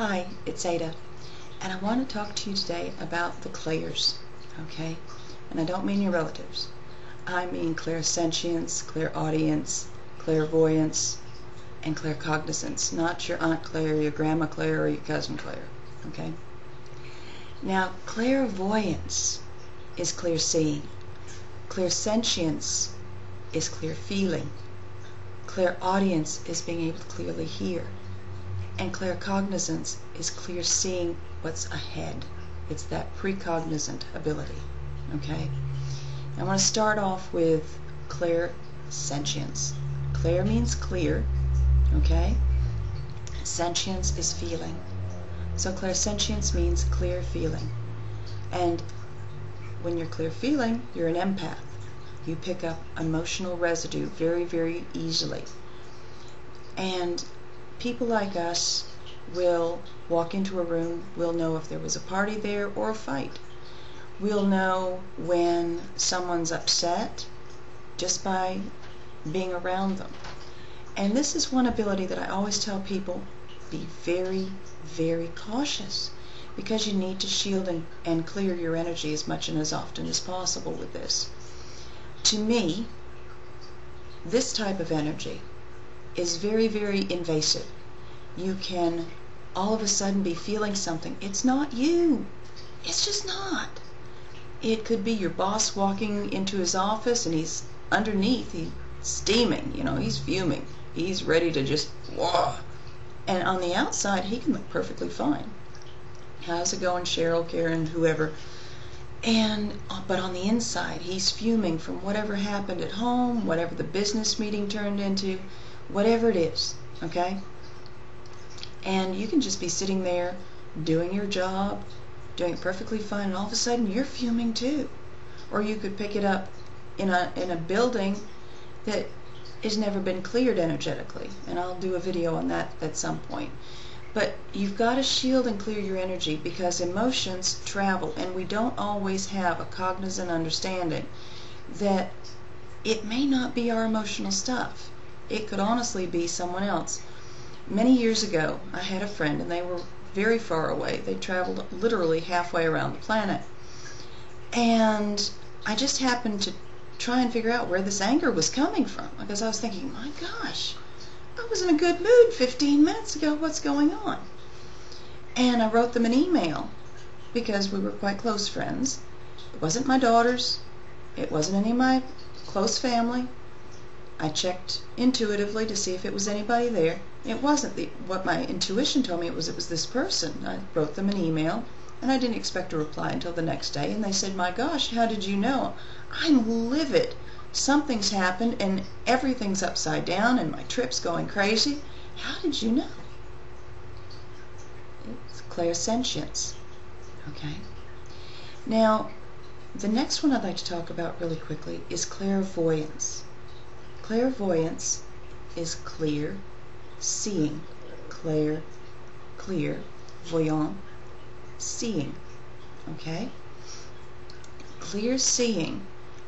Hi, it's Ada, and I want to talk to you today about the clairs, okay? And I don't mean your relatives. I mean clairsentience, clairaudience, clairvoyance, and claircognizance, not your Aunt Claire, your Grandma Claire, or your Cousin Claire, okay? Now, clairvoyance is clear seeing. Clairsentience is clear feeling. Clairaudience is being able to clearly hear. And claircognizance is clear seeing what's ahead. It's that precognizant ability. Okay? I want to start off with clairsentience. Clair means clear. Okay? Sentience is feeling. So clairsentience means clear feeling. And when you're clear feeling, you're an empath. You pick up emotional residue very, very easily. And people like us will walk into a room, we'll know if there was a party there or a fight. We'll know when someone's upset just by being around them. And this is one ability that I always tell people, be very, very cautious, because you need to shield and clear your energy as much and as often as possible with this. To me, this type of energy is very, very invasive. You can all of a sudden be feeling something. It's not you. It's just not. It could be your boss walking into his office and he's underneath, he's steaming, he's fuming. He's ready to just, whoa. And on the outside, he can look perfectly fine. How's it going, Cheryl, Karen, whoever? But on the inside, he's fuming from whatever happened at home, whatever the business meeting turned into, whatever it is, okay? And you can just be sitting there doing your job, doing it perfectly fine, and all of a sudden you're fuming too. Or you could pick it up in a building that has never been cleared energetically, and I'll do a video on that at some point. But you've got to shield and clear your energy, because emotions travel, and we don't always have a cognizant understanding that it may not be our emotional stuff. It could honestly be someone else. Many years ago, I had a friend, and they were very far away. They traveled literally halfway around the planet. And I just happened to try and figure out where this anger was coming from, because I was thinking, my gosh, I was in a good mood 15 minutes ago. What's going on? And I wrote them an email, because we were quite close friends. It wasn't my daughters. It wasn't any of my close family. I checked intuitively to see if it was anybody there. It wasn't. What my intuition told me it was this person. I wrote them an email, and I didn't expect a reply until the next day, and they said, my gosh, how did you know? I'm livid. Something's happened, and everything's upside down, and my trip's going crazy. How did you know? It's clairsentience. Okay? Now, the next one I'd like to talk about really quickly is clairvoyance. Clairvoyance is clear seeing. Clear, voyant, seeing. Okay? Clear seeing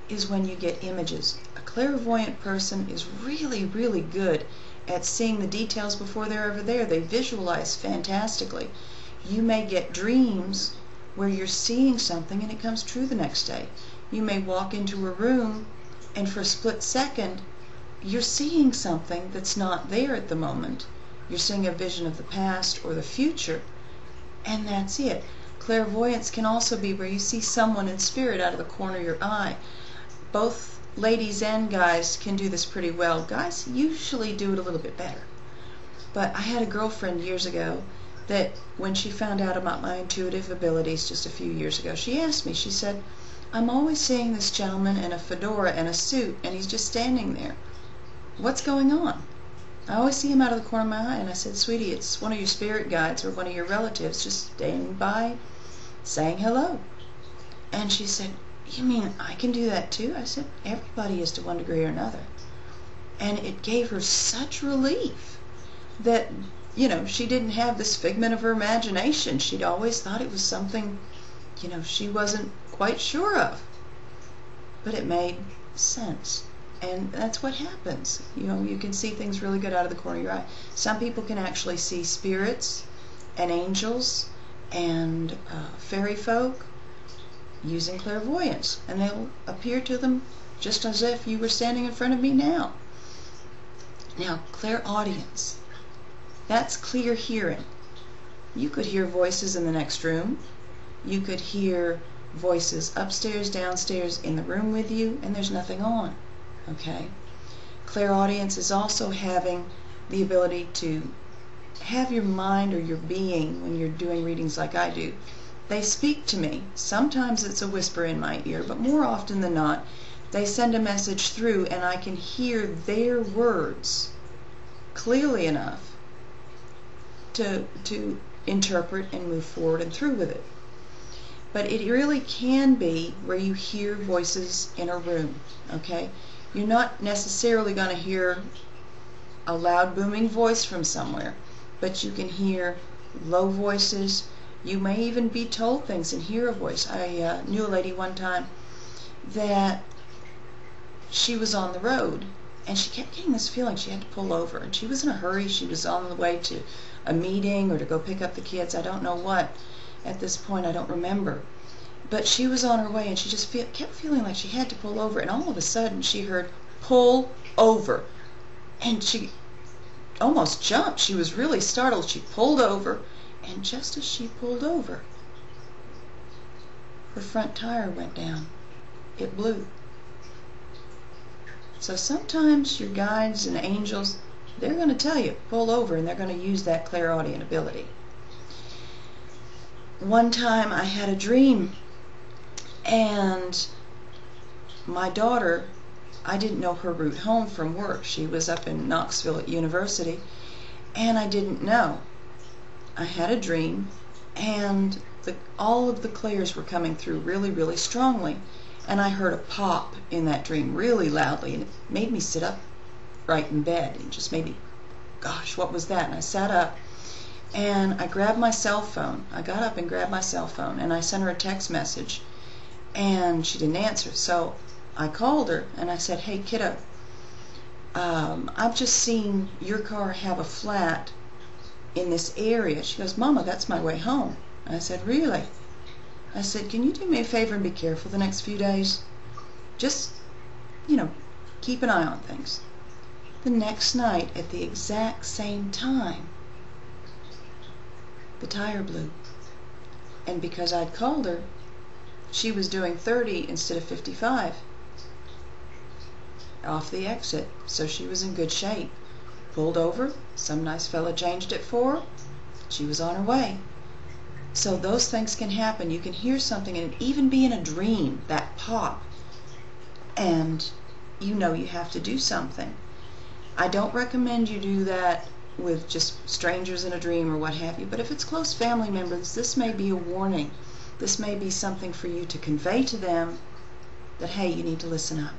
is when you get images. A clairvoyant person is really, really good at seeing the details before they're ever there. They visualize fantastically. You may get dreams where you're seeing something and it comes true the next day. You may walk into a room and for a split second you're seeing something that's not there at the moment. You're seeing a vision of the past or the future, and that's it. Clairvoyance can also be where you see someone in spirit out of the corner of your eye. Both ladies and guys can do this pretty well. Guys usually do it a little bit better. But I had a girlfriend years ago that when she found out about my intuitive abilities just a few years ago, she asked me, she said, I'm always seeing this gentleman in a fedora and a suit, and he's just standing there. What's going on? I always see him out of the corner of my eye. And I said, sweetie, it's one of your spirit guides or one of your relatives just standing by saying hello. And she said, you mean I can do that too? I said, everybody is to one degree or another. And it gave her such relief that, she didn't have this figment of her imagination. She'd always thought it was something, she wasn't quite sure of. But it made sense. And that's what happens. You can see things really good out of the corner of your eye. Some people can actually see spirits and angels and fairy folk using clairvoyance, and they'll appear to them just as if you were standing in front of me now. Now, clairaudience, that's clear hearing. You could hear voices in the next room. You could hear voices upstairs, downstairs, in the room with you, and there's nothing on. Okay? Clairaudience is also having the ability to have your mind or your being, when you're doing readings like I do, they speak to me. Sometimes it's a whisper in my ear, but more often than not, they send a message through and I can hear their words clearly enough to interpret and move forward and through with it. But it really can be where you hear voices in a room, okay? You're not necessarily going to hear a loud booming voice from somewhere, but you can hear low voices. You may even be told things and hear a voice. I knew a lady one time that she was on the road and she kept getting this feeling she had to pull over, and she was in a hurry. She was on the way to a meeting or to go pick up the kids. I don't know what. At this point, I don't remember. But she was on her way, and she just kept feeling like she had to pull over, and all of a sudden she heard, "Pull over." And she almost jumped. She was really startled. She pulled over, and just as she pulled over, her front tire went down. It blew. So sometimes your guides and angels, they're going to tell you, pull over, and they're going to use that clairaudient ability. One time I had a dream, and my daughter, I didn't know her route home from work. She was up in Knoxville at university, and I didn't know. I had a dream, and all of the clairs were coming through really, really strongly, and I heard a pop in that dream really loudly, and it made me sit up right in bed. It just made me, gosh, what was that? And I sat up, and I grabbed my cell phone. I got up and grabbed my cell phone, and I sent her a text message, and she didn't answer. So I called her, and I said, "Hey, kiddo, I've just seen your car have a flat in this area." She goes, "Mama, that's my way home." I said, "Really?" I said, "Can you do me a favor and be careful the next few days? Just, keep an eye on things." The next night, at the exact same time, the tire blew. And because I'd called her, she was doing 30 instead of 55 off the exit, so she was in good shape. Pulled over, some nice fella changed it for her, she was on her way. So those things can happen. You can hear something and even be in a dream, that pop, and you have to do something. I don't recommend you do that with just strangers in a dream or what have you, but if it's close family members, this may be a warning. This may be something for you to convey to them that, hey, you need to listen up.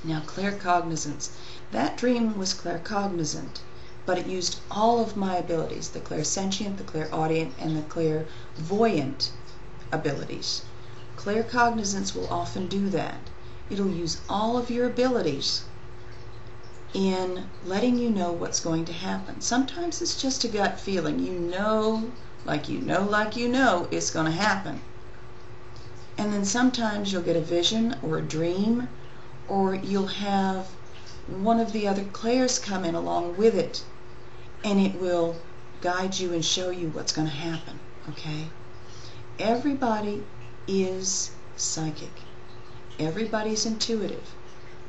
Now, claircognizance. That dream was claircognizant, but it used all of my abilities, the clairsentient, the clairaudient, and the clairvoyant abilities. Claircognizance will often do that. It'll use all of your abilities in letting you know what's going to happen. Sometimes it's just a gut feeling. You know it's going to happen. And then sometimes you'll get a vision or a dream, or you'll have one of the other clairs come in along with it, and it will guide you and show you what's going to happen, okay? Everybody is psychic. Everybody's intuitive.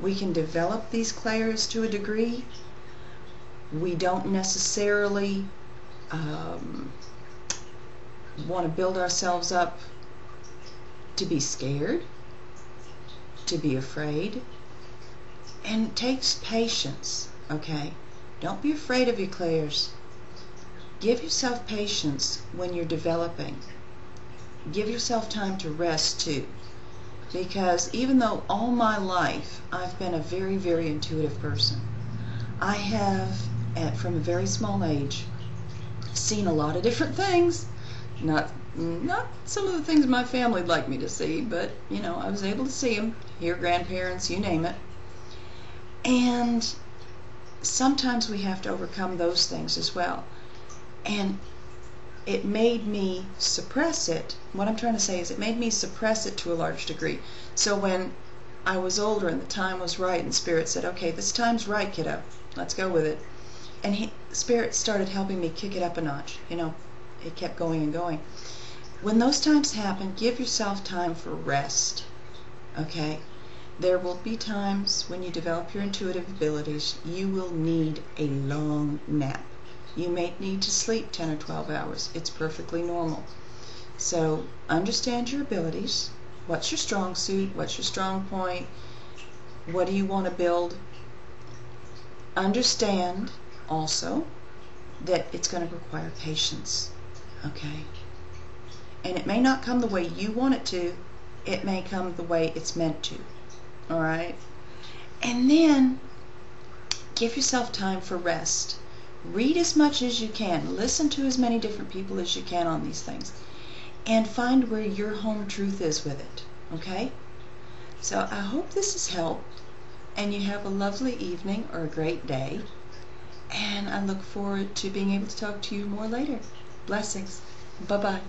We can develop these clairs to a degree. We don't necessarily want to build ourselves up to be scared, to be afraid. And it takes patience, okay? Don't be afraid of your clairs. Give yourself patience when you're developing. Give yourself time to rest too. Because even though all my life I've been a very, very intuitive person, I have, from a very small age, seen a lot of different things. Not some of the things my family'd like me to see, but, I was able to see them. Hear grandparents, you name it. And sometimes we have to overcome those things as well. And it made me suppress it. What I'm trying to say is it made me suppress it to a large degree. So when I was older and the time was right and Spirit said, okay, this time's right, kiddo, let's go with it. And Spirit started helping me kick it up a notch. You know, it kept going and going. When those times happen, give yourself time for rest. Okay? There will be times when you develop your intuitive abilities, you will need a long nap. You may need to sleep 10 or 12 hours. It's perfectly normal. So understand your abilities. What's your strong suit? What's your strong point? What do you want to build? Understand also that it's going to require patience. Okay? And it may not come the way you want it to. It may come the way it's meant to. Alright? And then give yourself time for rest. Read as much as you can. Listen to as many different people as you can on these things. And find where your home truth is with it. Okay? So I hope this has helped. And you have a lovely evening or a great day. And I look forward to being able to talk to you more later. Blessings. Bye-bye.